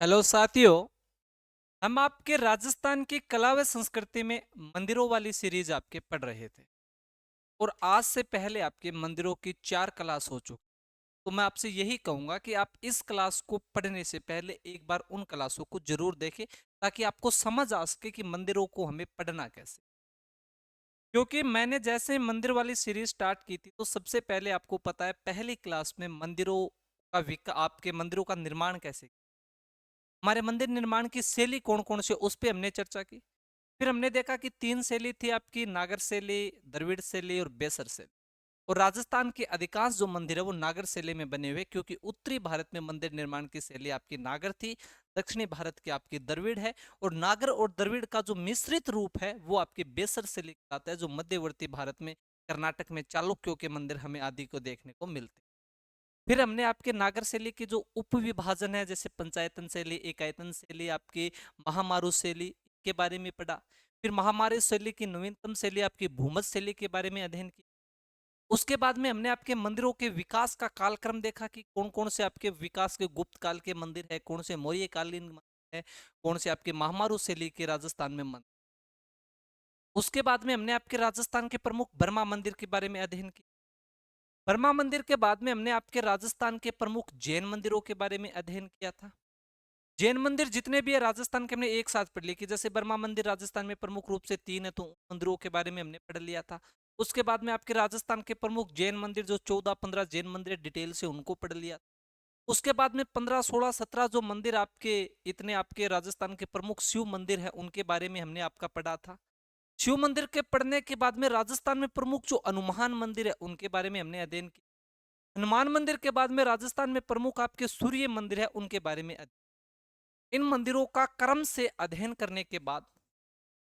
Hello साथियों। हम आपके राजस्थान की कला व संस्कृति में मंदिरों वाली सीरीज आपके पढ़ रहे थे और आज से पहले आपके मंदिरों की 4 क्लास हो चुकी। तो मैं आपसे यही कहूंगा कि आप इस क्लास को पढ़ने से पहले एक बार उन क्लासों को जरूर देखें ताकि आपको समझ आ सके कि मंदिरों को हमें पढ़ना कैसे। क्योंकि मैंने जैसे मंदिर वाली सीरीज स्टार्ट की थी तो सबसे पहले आपको पता है पहली क्लास में मंदिरों का आपके मंदिरों का निर्माण कैसे, हमारे मंदिर निर्माण की शैली कौन कौन से, उस पर हमने चर्चा की। फिर हमने देखा कि 3 शैली थी आपकी, नागर शैली, द्रविड़ शैली और बेसर शैली। और राजस्थान के अधिकांश जो मंदिर है वो नागर शैली में बने हुए, क्योंकि उत्तरी भारत में मंदिर निर्माण की शैली आपकी नागर थी, दक्षिणी भारत की आपकी द्रविड़ है। और नागर और द्रविड़ का जो मिश्रित रूप है वो आपकी बेसर शैली कहलाता है, जो मध्यवर्ती भारत में कर्नाटक में चालुक्यों के मंदिर हमें आदि को देखने को मिलते। फिर हमने आपके नागर शैली के जो उप विभाजन है, जैसे पंचायतन शैली, एकायतन शैली, आपकी महामारू शैली के बारे में पढ़ा। फिर महामारी शैली की नवीनतम शैली आपकी भूमध शैली के बारे में अध्ययन किया। उसके बाद में हमने आपके मंदिरों के विकास का कालक्रम देखा कि कौन कौन से आपके विकास के गुप्त काल के मंदिर है, कौन से मौर्य कालीन मंदिर है, कौन से आपके महामारू शैली के राजस्थान में मंदिर। उसके बाद में हमने आपके राजस्थान के प्रमुख बर्मा मंदिर के बारे में अध्ययन किया। बर्मा मंदिर के बाद में हमने आपके राजस्थान के प्रमुख जैन मंदिरों के बारे में अध्ययन किया था। जैन मंदिर जितने भी है राजस्थान के हमने एक साथ पढ़ लिए कि जैसे बर्मा मंदिर राजस्थान में प्रमुख रूप से 3 है, तो उन मंदिरों के बारे में हमने पढ़ लिया था। उसके बाद में आपके राजस्थान के प्रमुख जैन मंदिर जो 14-15 जैन मंदिर डिटेल से उनको पढ़ लिया। उसके बाद में 15-16-17 जो मंदिर आपके इतने आपके राजस्थान के प्रमुख शिव मंदिर है उनके बारे में हमने आपका पढ़ा था। शिव मंदिर के पढ़ने के बाद में राजस्थान में प्रमुख जो हनुमान मंदिर है उनके बारे में हमने अध्ययन किया। हनुमान मंदिर के बाद में राजस्थान में प्रमुख आपके सूर्य मंदिर है उनके बारे में इन मंदिरों का क्रम से अध्ययन करने के बाद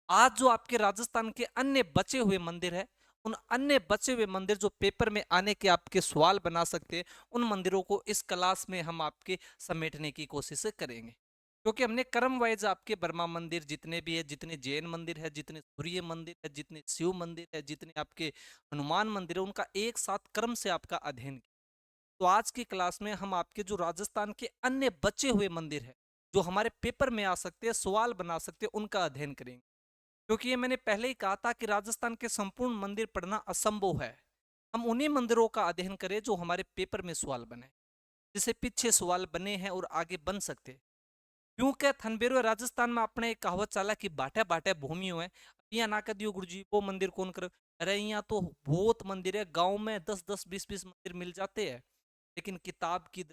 आज जो आपके राजस्थान के अन्य बचे हुए मंदिर है, उन अन्य बचे हुए मंदिर जो पेपर में आने के आपके सवाल बना सकते हैं, उन मंदिरों को इस क्लास में हम आपके समेटने की कोशिश करेंगे। क्योंकि हमने क्रम वाइज आपके बर्मा मंदिर जितने भी है, जितने जैन मंदिर है, जितने सूर्य मंदिर है, जितने शिव मंदिर है, जितने आपके हनुमान मंदिर है, उनका एक साथ क्रम से आपका अध्ययन किया। तो आज की क्लास में हम आपके जो राजस्थान के अन्य बचे हुए मंदिर है जो हमारे पेपर में आ सकते हैं, सवाल बना सकते हैं, उनका अध्ययन करेंगे। क्योंकि ये मैंने पहले ही कहा था कि राजस्थान के संपूर्ण मंदिर पढ़ना असंभव है। हम उन्हीं मंदिरों का अध्ययन करें जो हमारे पेपर में सवाल बने, जिसे पीछे सवाल बने हैं और आगे बन सकते। क्योंकि थनबेरो राजस्थान में अपने एक कहावत चला कि बाटे बाटे भूमियों है, यहाँ ना कर दियो गुरु जी वो मंदिर कौन करे। अरे यहाँ तो बहुत मंदिर है, गांव में 10-10 20-20 मंदिर मिल जाते हैं, लेकिन किताब की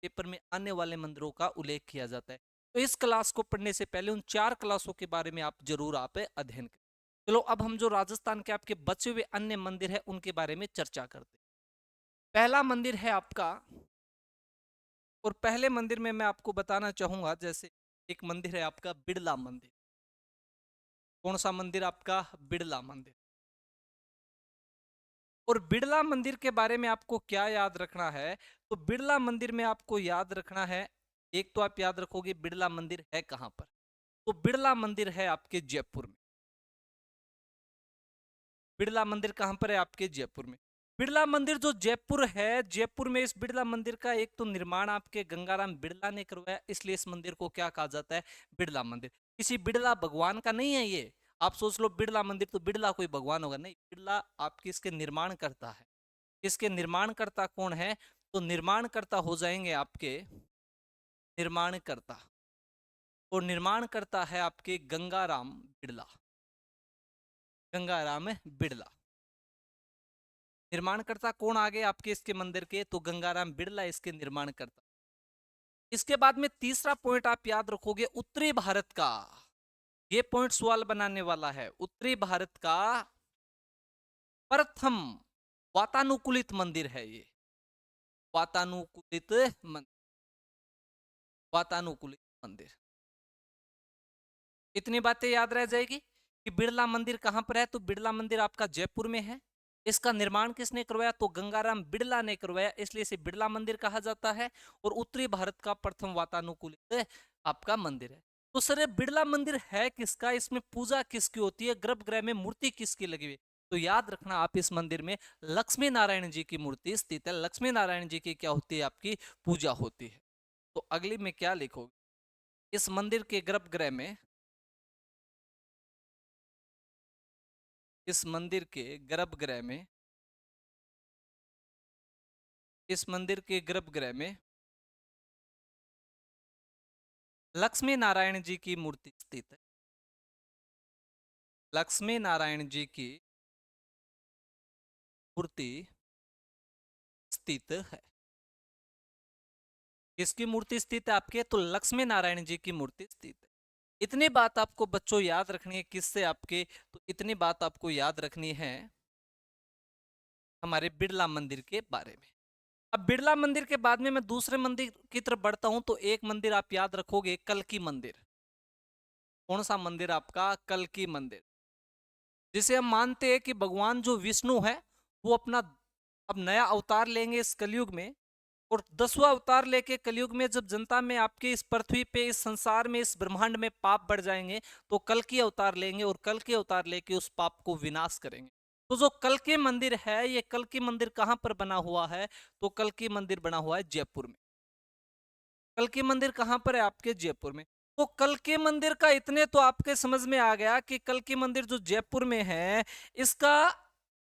पेपर में आने वाले मंदिरों का उल्लेख किया जाता है। तो इस क्लास को पढ़ने से पहले उन 4 क्लासों के बारे में आप जरूर आप अध्ययन करें। चलो अब हम जो राजस्थान के आपके बचे हुए अन्य मंदिर है उनके बारे में चर्चा करते हैं। पहला मंदिर है आपका, और पहले मंदिर में मैं आपको बताना चाहूंगा, जैसे एक मंदिर है आपका बिड़ला मंदिर। कौन सा मंदिर आपका? बिड़ला मंदिर। और बिड़ला मंदिर के बारे में आपको क्या याद रखना है? तो बिड़ला मंदिर में आपको याद रखना है, एक तो आप याद रखोगे बिड़ला मंदिर है कहां पर। तो बिड़ला मंदिर है आपके जयपुर में। बिड़ला मंदिर कहां पर है? आपके जयपुर में। बिड़ला मंदिर जो जयपुर है, जयपुर में इस बिड़ला मंदिर का एक तो निर्माण आपके गंगाराम बिड़ला ने करवाया, इसलिए इस मंदिर को क्या कहा जाता है? बिड़ला मंदिर। किसी बिड़ला भगवान का नहीं है ये। आप सोच लो बिड़ला मंदिर तो बिड़ला कोई भगवान होगा, नहीं, बिड़ला आपके इसके निर्माण करता है। इसके निर्माणकर्ता कौन है? तो निर्माणकर्ता हो जाएंगे आपके निर्माणकर्ता, और निर्माणकर्ता है आपके गंगाराम बिड़ला। गंगाराम बिड़ला निर्माणकर्ता कौन आ गए आपके इसके मंदिर के? तो गंगाराम बिड़ला इसके निर्माणकर्ता। इसके बाद में तीसरा पॉइंट आप याद रखोगे उत्तरी भारत का। ये पॉइंट सवाल बनाने वाला है। उत्तरी भारत का प्रथम वातानुकूलित मंदिर है ये। वातानुकूलित मंदिर, वातानुकूलित मंदिर। इतनी बातें याद रह जाएगी कि बिड़ला मंदिर कहां पर है? तो बिड़ला मंदिर आपका जयपुर में है। इसका निर्माण किसने करवाया? तो गंगाराम बिड़ला ने करवाया, इसलिए इसे बिड़ला मंदिर कहा जाता है। और उत्तरी भारत का प्रथम वातानुकूलित आपका मंदिर है। तो सर ये बिड़ला मंदिर है किसका? इसमें पूजा किसकी होती है? गर्भगृह में मूर्ति किसकी लगी हुई? तो याद रखना आप इस मंदिर में लक्ष्मी नारायण जी की मूर्ति स्थित है। लक्ष्मी नारायण जी की क्या होती है? आपकी पूजा होती है। तो अगली में क्या लिखोगे? इस मंदिर के गर्भगृह में, इस मंदिर के गर्भगृह में, इस मंदिर के गर्भगृह में लक्ष्मी नारायण जी की मूर्ति स्थित है। लक्ष्मी नारायण जी की मूर्ति स्थित है। किसकी मूर्ति स्थित है आपके? तो लक्ष्मी नारायण जी की मूर्ति स्थित है। इतनी बात आपको बच्चों याद रखनी है। किससे आपके? तो इतनी बात आपको याद रखनी है हमारे बिड़ला मंदिर के बारे में। अब बिड़ला मंदिर के बाद में मैं दूसरे मंदिर की तरफ बढ़ता हूं, तो एक मंदिर आप याद रखोगे, कल्की मंदिर। कौन सा मंदिर आपका? कल्की मंदिर, जिसे हम मानते हैं कि भगवान जो विष्णु है वो अपना अब नया अवतार लेंगे इस कलयुग में, और 10वां अवतार लेके कलयुग में जब जनता में आपके इस पृथ्वी पे, इस संसार में, इस ब्रह्मांड में पाप बढ़ जाएंगे, तो कल की अवतार लेंगे और कल के अवतार लेके उस पाप को विनाश करेंगे। तो जो कल के मंदिर है, ये कल की मंदिर कहां पर बना हुआ है? तो कल की मंदिर बना हुआ है जयपुर में। कल की मंदिर कहां पर है आपके? जयपुर में। तो कल के मंदिर का इतने तो आपके समझ में आ गया कि कल की मंदिर जो जयपुर में है, इसका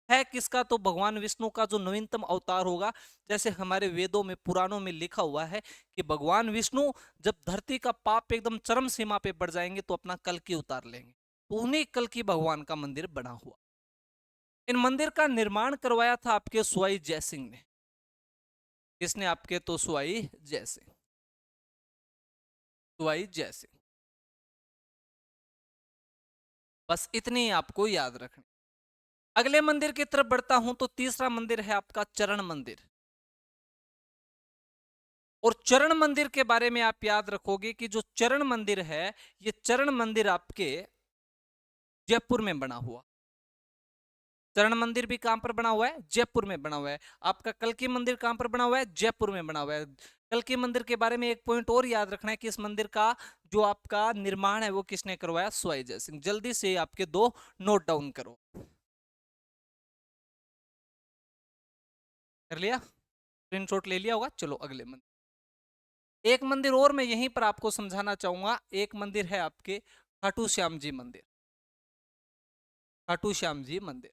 है किसका? तो भगवान विष्णु का जो नवीनतम अवतार होगा। जैसे हमारे वेदों में, पुराणों में लिखा हुआ है कि भगवान विष्णु जब धरती का पाप एकदम चरम सीमा पे बढ़ जाएंगे तो अपना कल की उतार लेंगे। तो उन्हीं कल की भगवान का मंदिर बना हुआ। इन मंदिर का निर्माण करवाया था आपके सुआई जयसिंह ने। किसने आपके? तो सुआई जयसिंह। सुआई जयसिंह। बस इतनी आपको याद रखनी। अगले मंदिर की तरफ बढ़ता हूं, तो तीसरा मंदिर है आपका चरण मंदिर। और चरण मंदिर के बारे में आप याद रखोगे कि जो चरण मंदिर है, ये चरण मंदिर आपके जयपुर में बना हुआ। चरण मंदिर भी कहां पर बना हुआ है? जयपुर में बना हुआ है। आपका कल्की मंदिर कहां पर बना हुआ है? जयपुर में बना हुआ है। कल्की मंदिर के बारे में एक पॉइंट और याद रखना है कि इस मंदिर का जो आपका निर्माण है वो किसने करवाया? सुआई जयसिंह। जल्दी से आपके दो नोट डाउन करो। कर लिया? स्क्रीनशॉट ले लिया होगा। चलो अगले मंदिर। एक मंदिर और मैं यहीं पर आपको समझाना चाहूंगा। एक मंदिर है आपके खाटू श्याम जी मंदिर। खाटू श्याम जी मंदिर।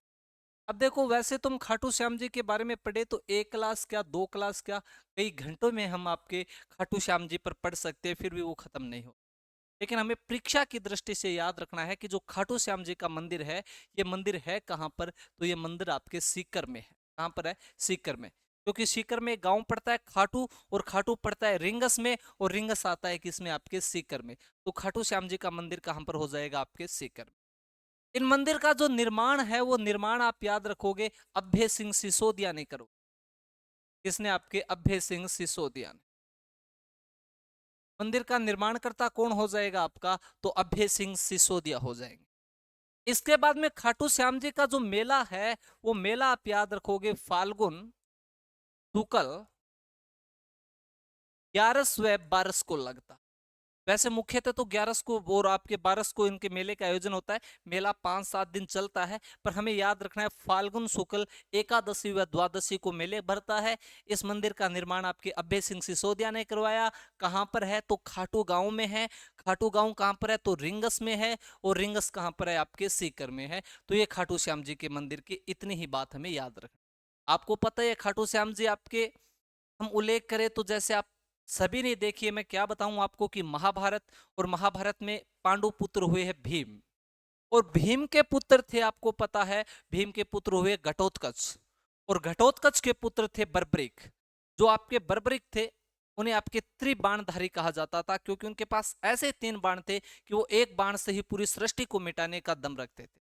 अब देखो, वैसे तुम खाटू श्याम जी के बारे में पढ़े तो एक क्लास क्या, दो क्लास क्या, कई घंटों में हम आपके खाटू श्याम जी पर पढ़ सकते हैं, फिर भी वो खत्म नहीं हो। लेकिन हमें परीक्षा की दृष्टि से याद रखना है कि जो खाटू श्याम जी का मंदिर है, ये मंदिर है कहां पर? तो ये मंदिर आपके सीकर में है। कहां पर है? सीकर में। क्योंकि सीकर में एक गांव पड़ता है खाटू, और खाटू पड़ता है रिंगस में, और रिंगस आता है किसमें? आपके सीकर में। तो खाटू श्याम जी का मंदिर कहां पर हो जाएगा? आपके सीकर में। इन मंदिर का जो निर्माण है, वो निर्माण आप याद रखोगे अभय सिंह सिसोदिया ने करो। किसने? आपके अभय सिंह सिसोदिया ने। मंदिर का निर्माणकर्ता कौन हो जाएगा आपका? तो अभय सिंह सिसोदिया हो जाएंगे। इसके बाद में खाटू श्याम जी का जो मेला है, वो मेला आप याद रखोगे फाल्गुन शुक्ल 11 व 12 को लगता। वैसे मुख्यतः तो 11 को और आपके 12 को इनके मेले का आयोजन होता है। मेला 5-7 दिन चलता है, पर हमें याद रखना है फाल्गुन शुक्ल एकादशी व द्वादशी को मेले भरता है। इस मंदिर का निर्माण आपके अभय सिंह सिसोदिया ने करवाया। कहां पर है? तो खाटू गांव में है। खाटू गांव कहां पर है? तो रिंगस में है। और रिंगस कहां पर है? आपके सीकर में है। तो ये खाटू श्याम जी के मंदिर की इतनी ही बात हमें याद रखना। आपको पता है खाटू श्याम जी आपके, हम उल्लेख करें तो जैसे आप सभी ने देखिए, मैं क्या बताऊं आपको कि महाभारत, और महाभारत में पांडु पुत्र हुए हैं भीम, और भीम के पुत्र थे, आपको पता है, भीम के पुत्र हुए घटोत्कच, और घटोत्कच के पुत्र थे बर्बरिक। जो आपके बर्बरिक थे, उन्हें आपके त्रिबाणधारी कहा जाता था, क्योंकि उनके पास ऐसे 3 बाण थे कि वो एक बाण से ही पूरी सृष्टि को मिटाने का दम रखते थे।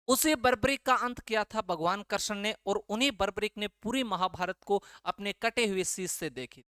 उसी बर्बरिक का अंत किया था भगवान कृष्ण ने, और उन्हीं बर्बरिक ने पूरी महाभारत को अपने कटे हुए शीश से देखी।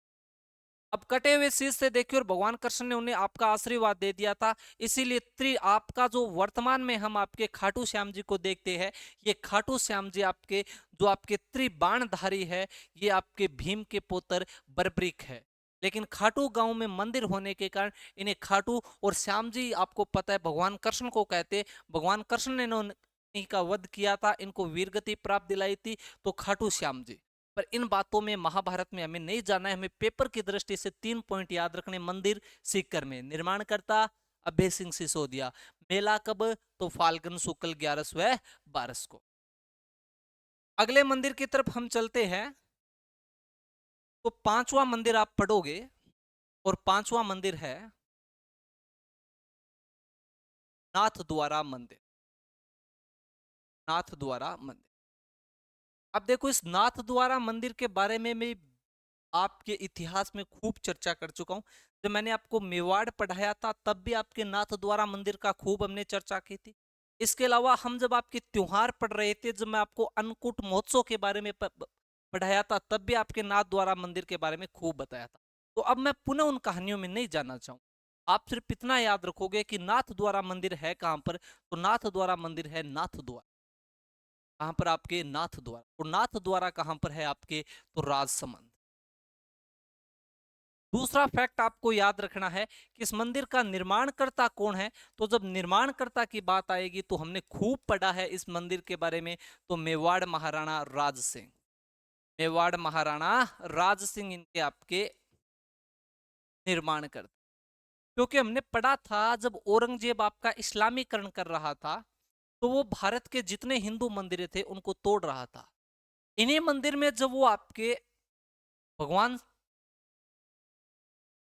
अब कटे हुए शीश से देखिए, और भगवान कृष्ण ने उन्हें आपका आशीर्वाद दे दिया था। इसीलिए आपका जो वर्तमान में हम आपके खाटू श्याम जी को देखते हैं, ये खाटू श्याम जी आपके जो आपके त्रिबाणधारी है, ये आपके भीम के पुत्र बर्बरिक है। लेकिन खाटू गांव में मंदिर होने के कारण इन्हें खाटू, और श्याम जी आपको पता है भगवान कृष्ण को कहते, भगवान कृष्ण ने इनका वध किया था, इनको वीरगति प्राप्त दिलाई थी, तो खाटू श्याम जी। पर इन बातों में महाभारत में हमें नहीं जाना है, हमें पेपर की दृष्टि से 3 पॉइंट याद रखने। मंदिर सीकर में, निर्माणकर्ता अभय सिंह सिसोदिया, मेला कब, तो फाल्गुन शुक्ल 11 12 को। अगले मंदिर की तरफ हम चलते हैं, तो पांचवा मंदिर आप पढ़ोगे, और पांचवा मंदिर है नाथ द्वारा मंदिर। नाथ द्वारा मंदिर, अब देखो इस नाथ द्वारा मंदिर के बारे में मैं आपके इतिहास में खूब चर्चा कर चुका हूं। जब मैंने आपको मेवाड़ पढ़ाया था तब भी आपके नाथ द्वारा मंदिर का खूब हमने चर्चा की थी। इसके अलावा हम जब आपके त्योहार पढ़ रहे थे, जब मैं आपको अन्नकूट महोत्सव के बारे में पढ़ाया था, तब भी आपके नाथ द्वारा मंदिर के बारे में खूब बताया था। तो अब मैं पुनः उन कहानियों में नहीं जाना चाहूँ, आप सिर्फ इतना याद रखोगे कि नाथ द्वारा मंदिर है कहां पर, तो नाथ द्वारा मंदिर है नाथ द्वारा। कहां पर आपके, नाथ द्वारा। और नाथ द्वारा कहां पर है आपके, तो राजसमंद। दूसरा फैक्ट आपको याद रखना है कि इस मंदिर का निर्माणकर्ता कौन है। तो जब निर्माणकर्ता की बात आएगी तो हमने खूब पढ़ा है इस मंदिर के बारे में, तो मेवाड़ महाराणा राज सिंह। मेवाड़ महाराणा राज सिंह इनके आपके निर्माण करते। क्योंकि हमने पढ़ा था जब औरंगजेब आपका इस्लामीकरण कर रहा था, तो वो भारत के जितने हिंदू मंदिर थे उनको तोड़ रहा था। इन्हीं मंदिर में जब वो आपके भगवान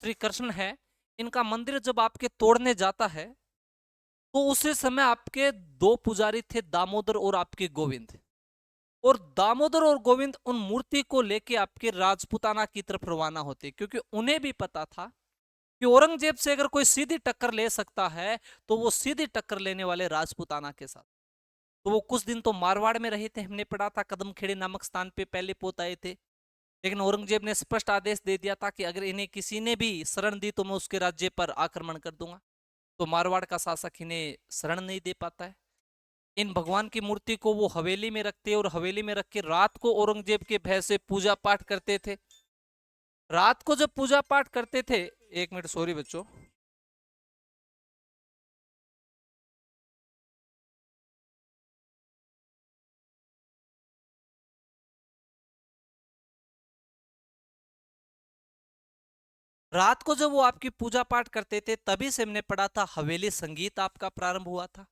श्री कृष्ण है, इनका मंदिर जब आपके तोड़ने जाता है, तो उसी समय आपके दो पुजारी थे, दामोदर और आपके गोविंद। और दामोदर और गोविंद उन मूर्ति को लेके आपके राजपुताना की तरफ रवाना होते, क्योंकि उन्हें भी पता था कि औरंगजेब से अगर कोई सीधी टक्कर ले सकता है तो वो सीधी टक्कर लेने वाले राजपुताना के साथ। तो वो कुछ दिन तो मारवाड़ में रहे थे, हमने पढ़ा था, कदमखेड़ी नामक स्थान पे पहले पोत आए थे। लेकिन औरंगजेब ने स्पष्ट आदेश दे दिया था कि अगर इन्हें किसी ने भी शरण दी तो मैं उसके राज्य पर आक्रमण कर दूंगा। तो मारवाड़ का शासक इन्हें शरण नहीं दे पाता है। इन भगवान की मूर्ति को वो हवेली में रखते, और हवेली में रख के रात को औरंगजेब के भय से पूजा पाठ करते थे। रात को जब पूजा पाठ करते थे, एक मिनट सॉरी बच्चों, रात को जब वो आपकी पूजा पाठ करते थे, तभी से हमने पढ़ा था हवेली संगीत आपका प्रारंभ हुआ था।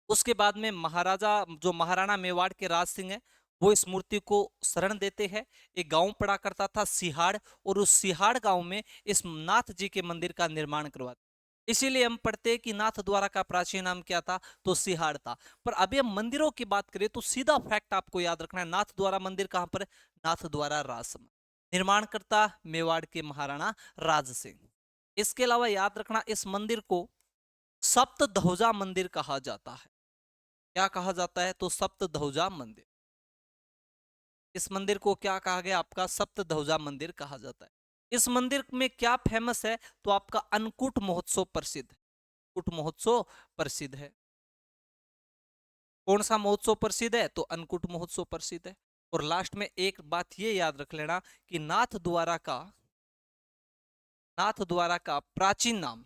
उसके बाद में महाराजा, जो महाराणा मेवाड़ के राज सिंह है, वो इस मूर्ति को शरण देते हैं। एक गांव पड़ा करता था सिहाड़, और उस सिहाड़ गांव में इस नाथ जी के मंदिर का निर्माण करवाते। इसीलिए हम पढ़ते हैं कि नाथ द्वारा का प्राचीन नाम क्या था, तो सिहाड़ था। पर अभी हम मंदिरों की बात करें तो सीधा फैक्ट आपको याद रखना है, नाथ द्वारा मंदिर कहां पर है, नाथ द्वारा राजसमंद। निर्माणकर्ता मेवाड़ के महाराणा राज सिंह। इसके अलावा याद रखना, इस मंदिर को सप्तध्वजा मंदिर कहा जाता है। क्या कहा जाता है, तो सप्तध्वजा मंदिर। इस मंदिर को क्या कहा गया, आपका सप्तध्वजा मंदिर कहा जाता है। इस मंदिर में क्या फेमस है, तो आपका अन्नकूट महोत्सव प्रसिद्ध है। अन्नकूट महोत्सव प्रसिद्ध है। कौन सा महोत्सव प्रसिद्ध है, तो अन्नकूट महोत्सव प्रसिद्ध है। और लास्ट में एक बात ये याद रख लेना कि नाथ द्वारा का प्राचीन नाम,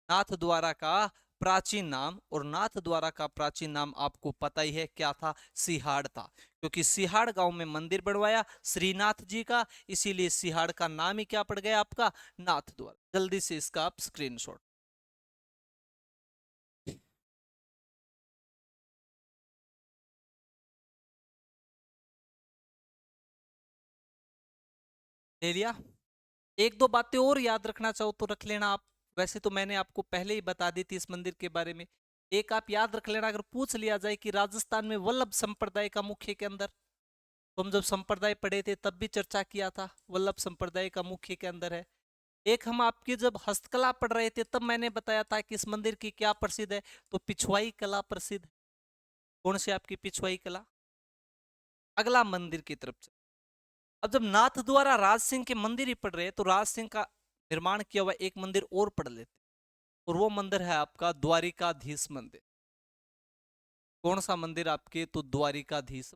नाथ द्वारा का प्राचीन नाम, और नाथ द्वारा का प्राचीन नाम आपको पता ही है क्या था, सिहाड़ था। क्योंकि सिहाड़ गांव में मंदिर बनवाया श्रीनाथ जी का, इसीलिए सिहाड़ का नाम ही क्या पड़ गया आपका, नाथ द्वारा। जल्दी से इसका आप स्क्रीनशॉट ले लिया। एक दो बातें और याद रखना चाहो तो रख लेना आप। वैसे तो मैंने आपको पहले ही बता दी थी इस मंदिर के बारे में। एक आप याद रख लेना, अगर पूछ लिया जाए कि राजस्थान में वल्लभ संप्रदाय का मुख्य के अंदर, तो हम जब संप्रदाय पढ़े थे तब भी चर्चा किया था, वल्लभ संप्रदाय का मुख्य के अंदर है। एक हम आपकी जब हस्तकला पढ़ रहे थे तब मैंने बताया था कि इस मंदिर की क्या प्रसिद्ध है, तो पिछवाई कला प्रसिद्ध है। कौन सी आपकी पिछवाई कला। अगला मंदिर की तरफ से, अब जब नाथ द्वारा राज सिंह के मंदिर ही पढ़ रहे हैं, तो राज सिंह का निर्माण किया हुआ एक मंदिर और पढ़ लेते, और वो मंदिर है आपका द्वारिकाधीश मंदिर। कौन सा मंदिर आपके, तो द्वारिकाधीश।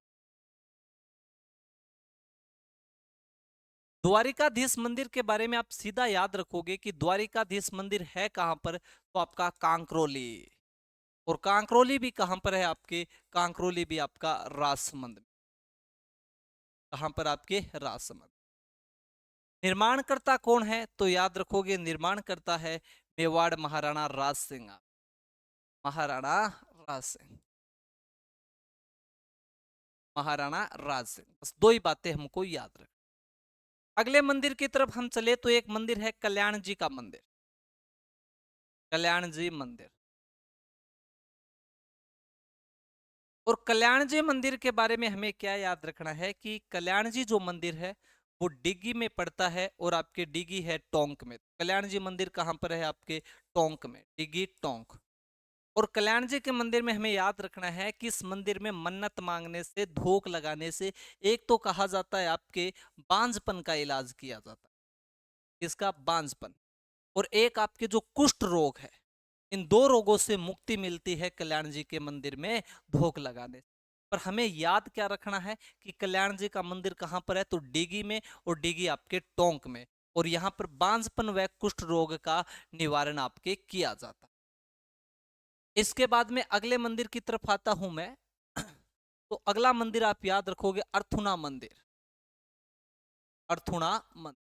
द्वारिकाधीश मंदिर के बारे में आप सीधा याद रखोगे कि द्वारिकाधीश मंदिर है कहां पर, तो आपका कांकरोली। और कांकरोली भी कहां पर है आपके, कांकरोली भी आपका राजसमंद में। कहां पर आपके राजसमंद। निर्माणकर्ता कौन है तो याद रखोगे निर्माणकर्ता है मेवाड़ महाराणा राज सिंह। महाराणा राज सिंह, महाराणा राज सिंह, बस दो ही बातें हमको याद रख। अगले मंदिर की तरफ हम चले तो एक मंदिर है कल्याण जी का मंदिर, कल्याण जी मंदिर। और कल्याण जी मंदिर के बारे में हमें क्या याद रखना है कि कल्याण जी जो मंदिर है वो डिग्गी में पड़ता है और आपके डिग्गी है टोंक में। कल्याण जी मंदिर कहां पर है आपके टोंक में, डिग्गी टोंक। और कल्याण जी के मंदिर में हमें याद रखना है कि इस मंदिर में मन्नत मांगने से, धोख लगाने से, एक तो कहा जाता है आपके बांझपन का इलाज किया जाता है, इसका बांझपन, और एक आपके जो कुष्ठ रोग है, इन दो रोगों से मुक्ति मिलती है कल्याण जी के मंदिर में धोख लगाने से। पर हमें याद क्या रखना है कि कल्याण जी का मंदिर कहां पर है तो डीगी में, और डीगी आपके टोंक में, और यहां पर बांझपन व कुष्ठ रोग का निवारण आपके किया जाता है। इसके बाद में अगले मंदिर की तरफ आता हूं मैं तो अगला मंदिर आप याद रखोगे अर्थुना मंदिर, अर्थुना मंदिर।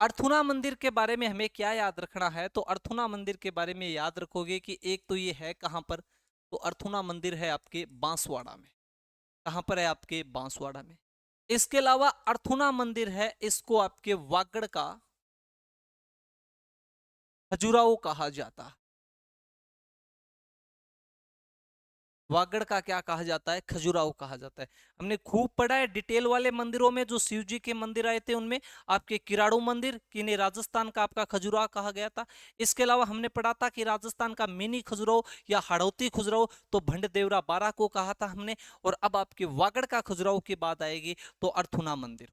अर्थुना मंदिर के बारे में हमें क्या याद रखना है तो अर्थुना मंदिर के बारे में याद रखोगे कि एक तो ये है कहां पर तो अर्थुना मंदिर है आपके बांसवाड़ा में। कहां पर है आपके बांसवाड़ा में। इसके अलावा अर्थुना मंदिर है, इसको आपके वागड़ का खजुराहो कहा जाता है। वागड़ का क्या कहा जाता है, खजुराहो कहा जाता है। हमने खूब पढ़ा है डिटेल वाले मंदिरों में, जो शिव जी के मंदिर आए थे उनमें आपके किराड़ू मंदिर किन्हें राजस्थान का आपका खजुराहो कहा गया था। इसके अलावा हमने पढ़ा था कि राजस्थान का मिनी खजुराहो या हड़ौती खजुराहो तो भंडदेवरा बारा को कहा था हमने। और अब आपके वागड़ का खजुराहो की बात आएगी तो अर्थुना मंदिर।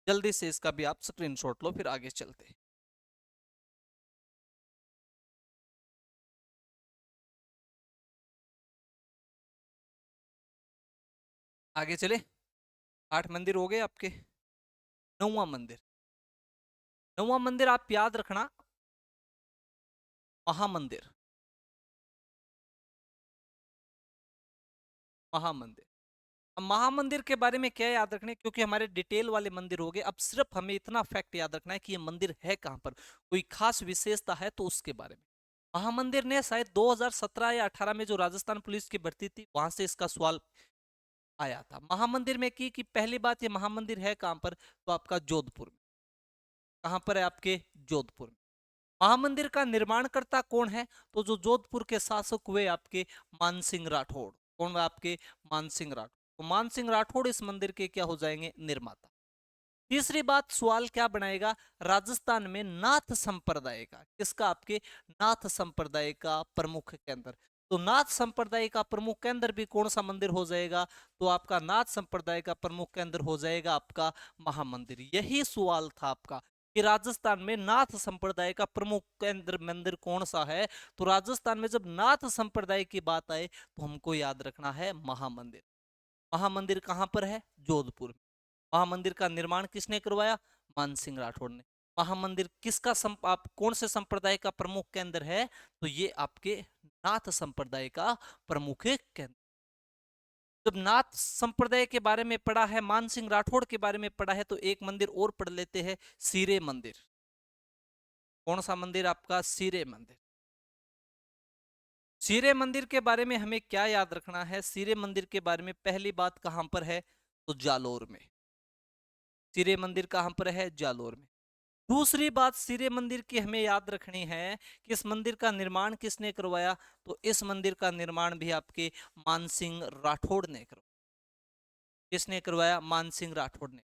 जल्दी से इसका भी आप स्क्रीनशॉट लो फिर आगे चलते। आगे चले, 8 मंदिर हो गए आपके। नौवां मंदिर, नौवां मंदिर आप याद रखना महामंदिर, महामंदिर। अब महामंदिर के बारे में क्या याद रखना है क्योंकि हमारे डिटेल वाले मंदिर हो गए, अब सिर्फ हमें इतना फैक्ट याद रखना है कि ये मंदिर है कहां पर, कोई खास विशेषता है तो उसके बारे में। महामंदिर ने शायद 2017 या 18 में जो राजस्थान पुलिस की भर्ती थी वहां से इसका सवाल आया था। महामंदिर में की पहली बात, ये महामंदिर है कहां पर तो आपका जोधपुर में। कहां पर है आपके जोधपुर में। महामंदिर का निर्माणकर्ता कौन है तो जो जोधपुर के शासक हुए आपके मानसिंह राठौड़। कौन हुआ आपके मानसिंह राठौड़। तो मानसिंह राठौड़ इस मंदिर के क्या हो जाएंगे, निर्माता। तीसरी बात सवाल क्या बनाएगा, राजस्थान में नाथ संप्रदाय का, किसका आपके नाथ संप्रदाय का प्रमुख केंद्र। तो नाथ संप्रदाय का प्रमुख केंद्र भी कौन सा मंदिर हो जाएगा तो आपका नाथ संप्रदाय का प्रमुख केंद्र हो जाएगा आपका महामंदिर। यही सवाल था आपका कि राजस्थान में नाथ संप्रदाय का प्रमुख केंद्र मंदिर कौन सा है। तो राजस्थान में जब नाथ संप्रदाय की बात आए तो हमको याद रखना है महामंदिर। महामंदिर कहां पर है, जोधपुर में। महामंदिर का निर्माण किसने करवाया, मानसिंह राठौड़ ने। महामंदिर किसका आप कौन से संप्रदाय का प्रमुख केंद्र है तो ये आपके नाथ संप्रदाय का प्रमुख केंद्र। जब नाथ संप्रदाय के बारे में पढ़ा है, मानसिंह राठौड़ के बारे में पढ़ा है, तो एक मंदिर और पढ़ लेते हैं, सीरे मंदिर। कौन सा मंदिर आपका, सीरे मंदिर। सीरे मंदिर के बारे में हमें क्या याद रखना है, सीरे मंदिर के बारे में पहली बात कहां पर है तो जालोर में। सिरे मंदिर कहां पर है, जालोर में। दूसरी बात सिरे मंदिर की हमें याद रखनी है कि इस मंदिर का निर्माण किसने करवाया तो इस मंदिर का निर्माण भी आपके मानसिंह राठौड़ ने करवाया। किसने करवाया, मानसिंह राठौड़ ने।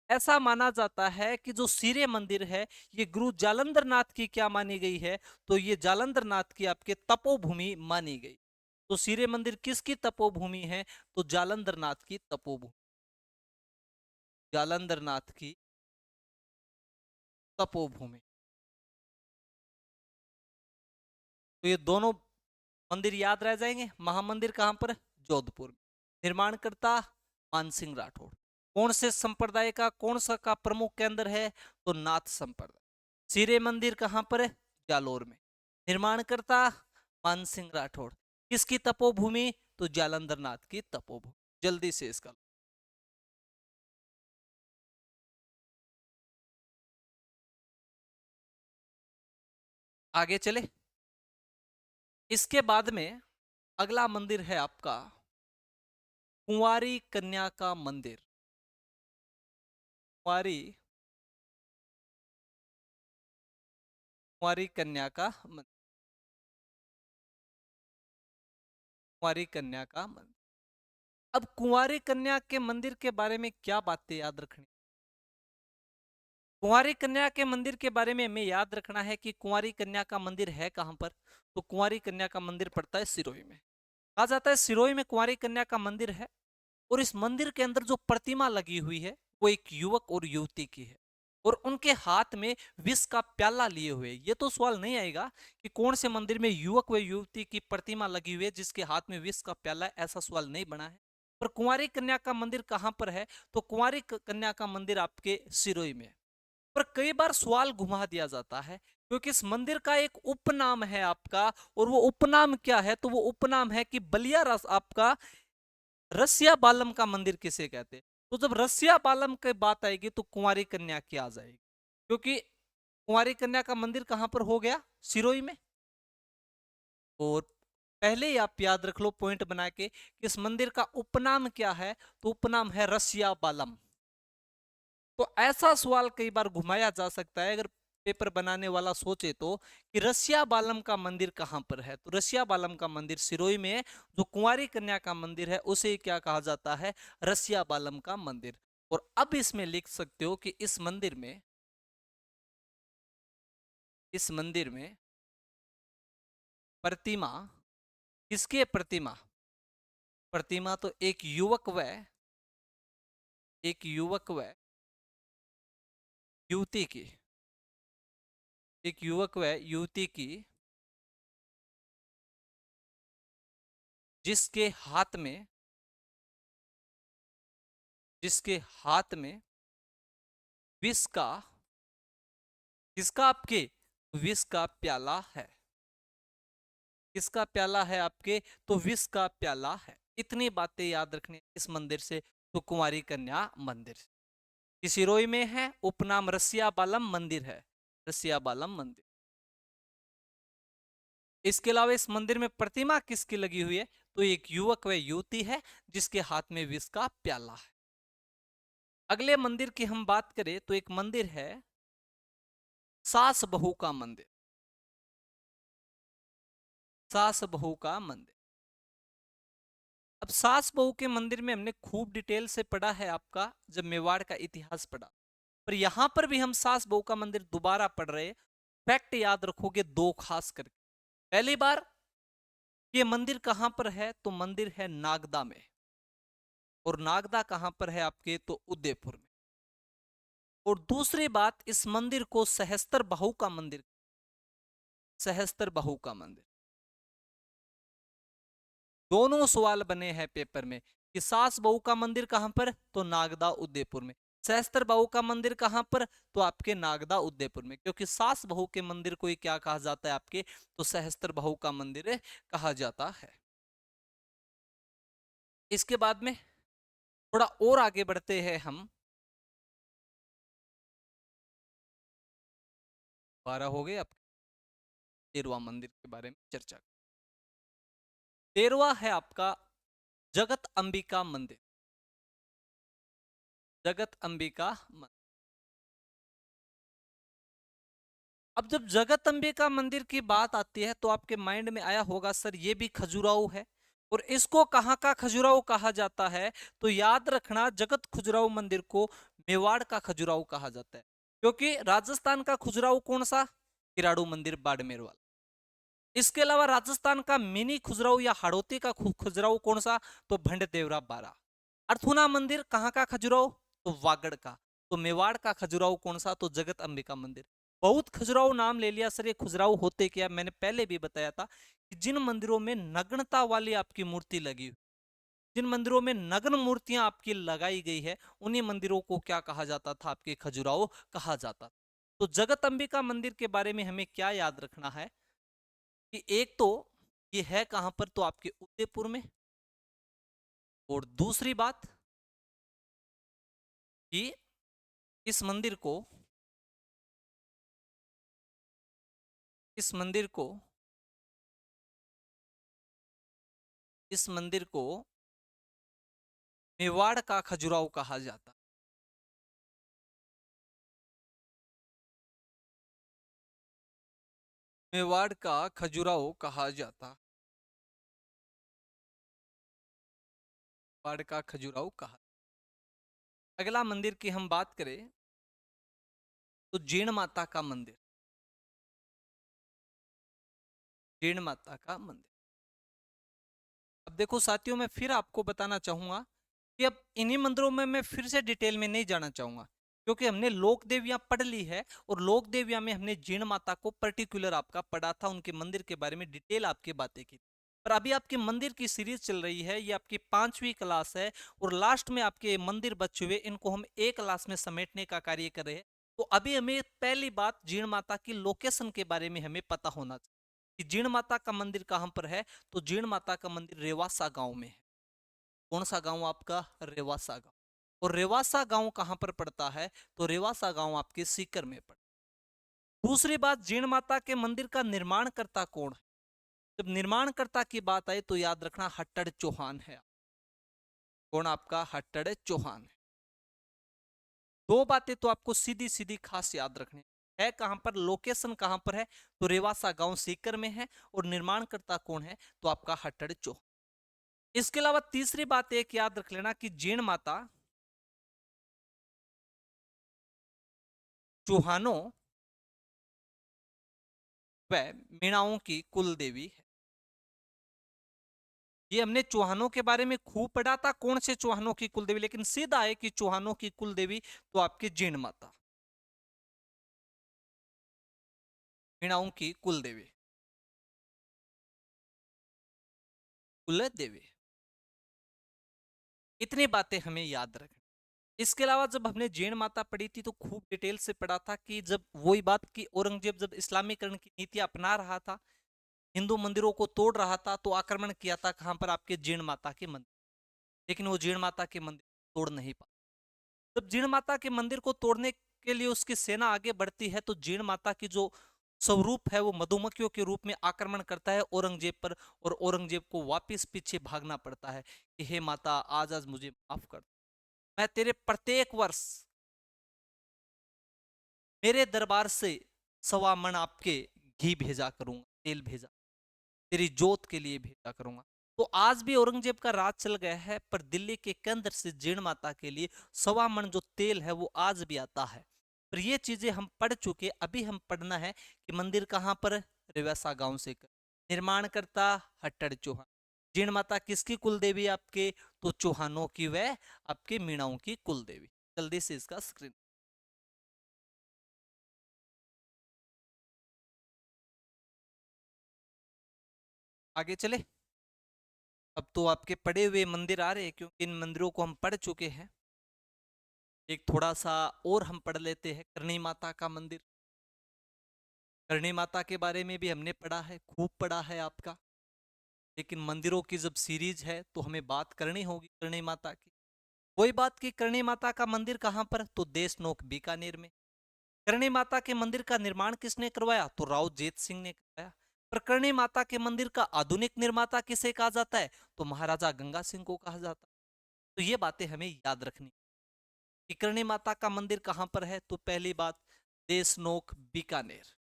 ऐसा माना जाता है कि जो सिरे मंदिर है ये गुरु जालंधर नाथ की क्या मानी गई है तो ये जालंधर नाथ की आपके तपोभूमि मानी गई। तो सिरे मंदिर किसकी तपोभूमि है तो जालंधर नाथ की तपोभूमि, जालंधर नाथ की तपोभूमि। तो ये दोनों मंदिर याद रह जाएंगे। महामंदिर कहां पर, जोधपुर में। निर्माणकर्ता मानसिंह राठौड़। कौन से संप्रदाय का, कौन सा का प्रमुख केंद्र है तो नाथ संप्रदाय। सिरे मंदिर कहां पर है, जालोर में। निर्माणकर्ता मानसिंह राठौड़। किसकी तपोभूमि? तो जालंधर नाथ की तपोभूमि। जल्दी से इसका आगे चले। इसके बाद में अगला मंदिर है आपका कुंवारी कन्या का मंदिर। कुंवारी कुंवारी कन्या का कुंवारी कन्या का मंदिर। अब कुंवारी कन्या के मंदिर के बारे में क्या बातें याद रखनी? कुंवारी कन्या के मंदिर के बारे में हमें याद रखना है कि कुंवारी कन्या का मंदिर है कहां पर। तो कुंवारी कन्या का मंदिर पड़ता है सिरोही में। कहा जाता है सिरोही में कुंवारी कन्या का मंदिर है। और इस मंदिर के अंदर जो प्रतिमा लगी हुई है वो एक युवक और युवती की है। और उनके हाथ में विष का प्याला लिए हुए। ये तो सवाल नहीं आएगा कि कौन से मंदिर में युवक व युवती की प्रतिमा लगी हुई है जिसके हाथ में विष का प्याला है, ऐसा सवाल नहीं बना है। पर कुंवारी कन्या का मंदिर कहां पर है? तो कुंवारी कन्या का मंदिर आपके सिरोही में है। पर कई बार सवाल घुमा दिया जाता है क्योंकि इस मंदिर का एक उपनाम है आपका। और वो उपनाम क्या है? तो वो उपनाम है कि बलिया रस आपका रसिया बालम का मंदिर किसे कहते हैं। तो जब रसिया बालम की बात आएगी तो कुंवारी कन्या की आ जाएगी। क्योंकि कुंवारी कन्या का मंदिर कहां पर हो गया? सिरोही में। और पहले ही आप याद रख लो पॉइंट बना के कि इस मंदिर का उपनाम क्या है। तो उपनाम है रसिया बालम। तो ऐसा सवाल कई बार घुमाया जा सकता है अगर पेपर बनाने वाला सोचे तो कि रसिया बालम का मंदिर कहां पर है। तो रसिया बालम का मंदिर सिरोही में है। जो कुंवारी कन्या का मंदिर है उसे क्या कहा जाता है? रसिया बालम का मंदिर। और अब इसमें लिख सकते हो कि इस मंदिर में प्रतिमा किसकी है? प्रतिमा प्रतिमा तो एक युवक व युवती की एक युवक व युवती की जिसके हाथ में जिसके हाथ में विष का किसका? आपके विष का प्याला है। किसका प्याला है आपके? तो विष का प्याला है। इतनी बातें याद रखनी इस मंदिर से। तो कुंवारी कन्या मंदिर इस सिरोही में है। उपनाम रसिया बालम मंदिर है। रसिया बालम मंदिर। इसके अलावा इस मंदिर में प्रतिमा किसकी लगी हुई है? तो एक युवक व युवती है जिसके हाथ में विष का प्याला है। अगले मंदिर की हम बात करें तो एक मंदिर है सास बहू का मंदिर। सास बहू का मंदिर। अब सास बहू के मंदिर में हमने खूब डिटेल से पढ़ा है आपका जब मेवाड़ का इतिहास पढ़ा। पर यहां पर भी हम सास बहू का मंदिर दोबारा पढ़ रहे। फैक्ट याद रखोगे दो खास करके। पहली बार ये मंदिर कहां पर है? तो मंदिर है नागदा में। और नागदा कहां पर है आपके? तो उदयपुर में। और दूसरी बात इस मंदिर को सहस्त्र बहू का मंदिर सहस्त्र बहू का मंदिर। दोनों सवाल बने हैं पेपर में कि सास बहू का मंदिर कहां पर? तो नागदा उदयपुर में। सहस्त्र बहू का मंदिर कहां पर? तो आपके नागदा उदयपुर में। क्योंकि सास बहू के मंदिर को ही क्या कहा जाता है आपके? तो सहस्त्र बहू का मंदिर कहा जाता है। इसके बाद में थोड़ा और आगे बढ़ते हैं हम। 12 हो गए आपके। 13वां मंदिर के बारे में चर्चा। 13वां है आपका जगत अंबिका मंदिर। जगत अंबिका मंदिर। अब जब जगत अंबिका मंदिर की बात आती है तो आपके माइंड में आया होगा सर ये भी खजुराहो है। और इसको कहाँ का खजुराहो कहा जाता है? तो याद रखना जगत खजुराहो मंदिर को मेवाड़ का खजुराहो कहा जाता है। क्योंकि राजस्थान का खजुराहो कौन सा? किराड़ू मंदिर बाड़मेर वाला। इसके अलावा राजस्थान का मिनी खजुराहो या हाड़ौती का खजुराहो कौन सा? तो भंड देवरा बारा। अर्थुना मंदिर कहाँ का खजुराहो? तो वागड़ का। तो मेवाड़ का खजुराहो कौन सा? तो जगत अंबिका मंदिर। बहुत खजुराहो नाम ले लिया सर। ये खजुराहो होते क्या? मैंने पहले भी बताया था कि जिन मंदिरों में नग्नता वाली आपकी मूर्ति लगी, जिन मंदिरों में नग्न मूर्तियां आपकी लगाई गई है, उन्हीं मंदिरों को क्या कहा जाता था? आपके खजुराहो कहा जाता था। तो जगत अंबिका मंदिर के बारे में हमें क्या याद रखना है कि एक तो ये है कहां पर, तो आपके उदयपुर में। और दूसरी बात कि इस मंदिर को इस मंदिर को इस मंदिर को मेवाड़ का खजुराहो कहा जाता। मेवाड़ का खजुराहो कहा जाता। मेवाड़ का खजुराहो कहा। अगला मंदिर की हम बात करें तो जीण माता का मंदिर। जीण माता का मंदिर। अब देखो साथियों, मैं फिर आपको बताना चाहूंगा कि अब इन्हीं मंदिरों में मैं फिर से डिटेल में नहीं जाना चाहूंगा, क्योंकि हमने लोक देवियां पढ़ ली है, और लोक देवियां में हमने जीण माता को पर्टिकुलर आपका पढ़ा था, उनके मंदिर के बारे में डिटेल आपकी बातें की। पर अभी आपके मंदिर की सीरीज चल रही है, ये आपकी 5वीं क्लास है, और लास्ट में आपके मंदिर बचे हुए इनको हम एक क्लास में समेटने का कार्य कर रहे हैं। तो अभी हमें पहली बात जीण माता की लोकेशन के बारे में हमें पता होना चाहिए कि जीण माता का मंदिर कहां पर है। तो जीण माता का मंदिर रेवासा गांव में है। कौन सा गांव आपका? रेवासा गांव। और रेवासा गांव कहां पर पड़ता है? तो रेवासा गांव आपके सीकर में पड़ता है। दूसरी बात, जीण माता के मंदिर का निर्माण करता कौन है? जब निर्माणकर्ता की बात आए तो याद रखना हट्टड़ चौहान है। कौन आपका? हट्टड़ चौहान है। दो बातें तो आपको सीधी सीधी खास याद रखनी है। कहां पर? लोकेशन कहां पर है? तो रेवासा गांव सीकर में है। और निर्माणकर्ता कौन है? तो आपका हट्टड़ चौहान। इसके अलावा तीसरी बात एक याद रख लेना कि जीण माता चौहानों व मीणाओं की कुल देवी है। ये हमने चौहानों के बारे में खूब पढ़ा था, कौन से चौहानों की कुल देवी, लेकिन सीधा है कि चौहानों की कुल देवी तो आपकी जीण माता, मीणाओं की कुल देवी, कुल देवी। इतनी बातें हमें याद रखनी। इसके अलावा जब हमने जैन माता पढ़ी थी तो खूब डिटेल से पढ़ा था कि जब वही बात की औरंगजेब जब इस्लामीकरण की नीति अपना रहा था, हिंदू मंदिरों को तोड़ रहा था, तो आक्रमण किया था कहां पर? आपके जीण माता के मंदिर। लेकिन वो जीण माता के मंदिर तोड़ नहीं पाया। जब जीण माता के मंदिर को तोड़ने के लिए उसकी सेना आगे बढ़ती है, तो जीण माता की जो स्वरूप है वो मधुमक्खियों के रूप में आक्रमण करता है औरंगजेब पर, और औरंगजेब को वापस पीछे भागना पड़ता है कि हे माता, आज आज मुझे माफ कर, मैं तेरे प्रत्येक वर्ष मेरे दरबार से 1.25 मन आपके घी भेजा करूंगा, तेल भेजा, तेरी जोत के लिए भेजा करूंगा। तो आज भी औरंगजेब का राज चल गया है, पर दिल्ली के केंद्र से जीण माता के लिए 1.25 मन जो तेल है वो आज भी आता है। पर ये चीजें हम पढ़ चुके, अभी हम पढ़ना है कि मंदिर कहां पर? रेवासा गांव से कर। निर्माणकर्ता हट्टड़ चौहान। जीण माता किसकी कुल देवी आपके? तो चौहानों की व आपके मीणाओं की कुल देवी। जल्दी से इसका स्क्रीन आगे चले। अब तो आपके पढ़े हुए मंदिर आ रहे हैं, क्योंकि इन मंदिरों को हम पढ़ चुके हैं। एक थोड़ा सा और हम पढ़ लेते हैं, करणी माता का मंदिर। करणी माता के बारे में भी हमने पढ़ा है, खूब पढ़ा है आपका। लेकिन मंदिरों की जब सीरीज है तो हमें बात करनी होगी करणी माता की। वही बात की, करणी माता का मंदिर कहां पर? तो देशनोक बीकानेर में। करणी माता के मंदिर का निर्माण किसने करवाया? तो राव जेत सिंह ने करवाया। पर करणी माता के मंदिर का आधुनिक निर्माता किसे कहा जाता है? तो महाराजा गंगा सिंह को कहा जाता है। तो ये बातें हमें याद रखनी कि करणी माता का मंदिर कहां पर है। तो पहली बात, देशनोक बीकानेर।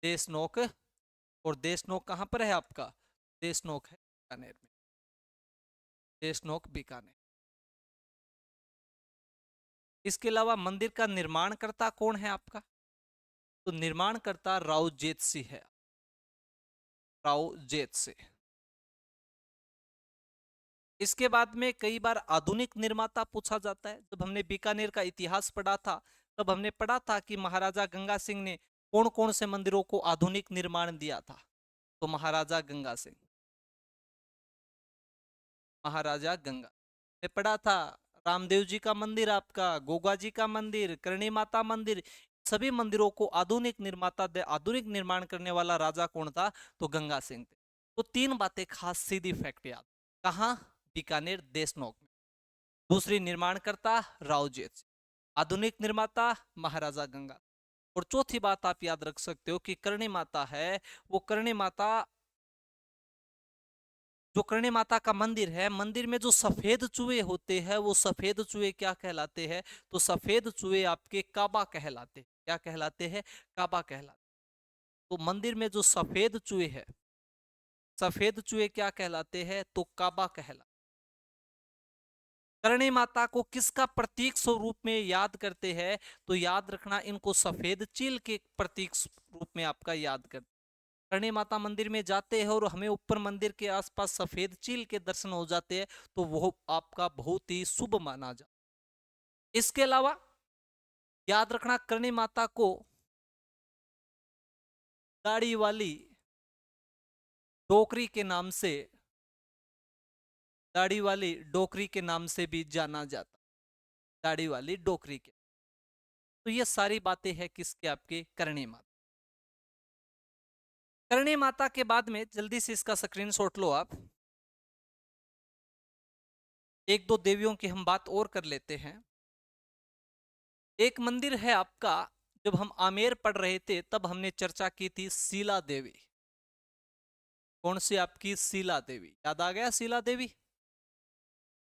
देशनोक, और देशनोक कहां पर है आपका? देशनोक है बीकानेर में। देशनोक बीकानेर। इसके अलावा मंदिर का निर्माणकर्ता कौन है आपका? तो निर्माणकर्ता राव जेत सिंह है। राव जेत सिंह। इसके बाद में कई बार आधुनिक निर्माता पूछा जाता है। जब हमने बीकानेर का इतिहास पढ़ा था, तब हमने पढ़ा था कि महाराजा गंगा सिंह ने कौन कौन से मंदिरों को आधुनिक निर्माण दिया था। तो महाराजा गंगा सिंह, महाराजा गंगा ने पढ़ा था। रामदेव जी का मंदिर आपका, गोगा जी का मंदिर, करणी माता मंदिर, सभी मंदिरों को आधुनिक निर्माता, आधुनिक निर्माण करने वाला राजा कौन था? तो गंगा सिंह थे। तो 3 बातें खास सीधी फैक्ट याद। कहाँ? बीकानेर देशनोक में। दूसरी, निर्माणकर्ता राव जेठ, आधुनिक निर्माता महाराजा गंगा। और चौथी बात आप याद रख सकते हो कि करणी माता है, वो करणी माता, जो करणी माता का मंदिर है, मंदिर में जो सफेद चूहे होते हैं वो सफेद चूहे क्या कहलाते हैं? तो सफेद चूहे आपके काबा कहलाते हैं। क्या कहलाते हैं? काबा कहलाते। तो मंदिर में जो सफेद चूहे हैं, सफेद चूहे क्या कहलाते हैं? तो काबा कहलाते। करणी माता को किसका प्रतीक स्वरूप में याद करते हैं? तो याद रखना, इनको सफेद चील के प्रतीक रूप में आपका याद करते। करणी माता मंदिर में जाते हैं और हमें ऊपर मंदिर के आसपास सफेद चील के दर्शन हो जाते हैं, तो वो आपका बहुत ही शुभ माना जाता। इसके अलावा याद रखना, करणी माता को दाढ़ी वाली डोकरी के नाम से, दाढ़ी वाली डोकरी के नाम से भी जाना जाता। दाढ़ी वाली डोकरी के। तो ये सारी बातें हैं किसके? आपके करणी माता। करणी माता के बाद में जल्दी से इसका स्क्रीनशॉट लो आप। एक दो देवियों की हम बात और कर लेते हैं। एक मंदिर है आपका, जब हम आमेर पढ़ रहे थे तब हमने चर्चा की थी शीला देवी। कौन सी? आपकी शीला देवी। याद आ गया शीला देवी?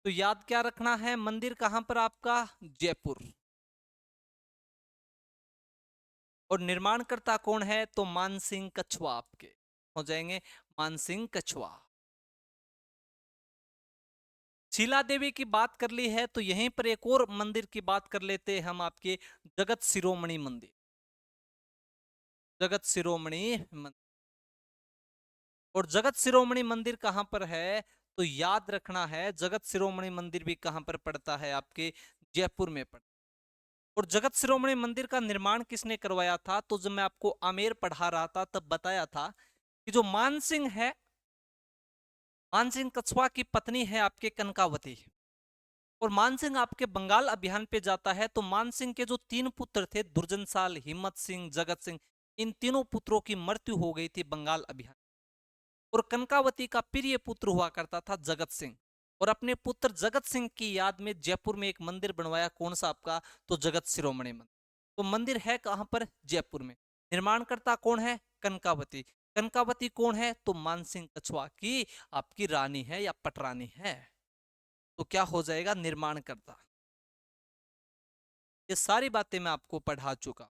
तो याद क्या रखना है, मंदिर कहां पर आपका? जयपुर। और निर्माणकर्ता कौन है? तो मानसिंह कछवा आपके हो जाएंगे, मानसिंह कछवा। शीला देवी की बात कर ली है तो यहीं पर एक और मंदिर की बात कर लेते हैं हम, आपके जगत शिरोमणि मंदिर। जगत शिरोमणि मंदिर। और जगत शिरोमणि मंदिर कहां पर है? तो याद रखना है, जगत शिरोमणि मंदिर भी कहां पर पड़ता है? आपके जयपुर में पड़ता। और जगत शिरोमणि मंदिर का निर्माण किसने करवाया था? तो जब मैं आपको आमेर पढ़ा रहा था तब बताया था कि जो मानसिंह है, मानसिंह कछवा की पत्नी है आपके कनकावती। और मानसिंह आपके बंगाल अभियान पे जाता है, तो मानसिंह के जो 3 पुत्र थे, दुर्जनसाल, हिम्मत सिंह, जगत सिंह, इन तीनों पुत्रों की मृत्यु हो गई थी बंगाल अभियान। और कनकावती का प्रिय पुत्र हुआ करता था जगत सिंह। और अपने पुत्र जगत सिंह की याद में जयपुर में एक मंदिर बनवाया। कौन सा आपका? तो जगत शिरोमणि मंदिर। तो मंदिर है कहां पर? जयपुर में। निर्माणकर्ता कौन है? कनकावती। कनकावती कौन है? तो मानसिंह कछवा की आपकी रानी है या पटरानी है। तो क्या हो जाएगा? निर्माणकर्ता। ये सारी बातें मैं आपको पढ़ा चुका।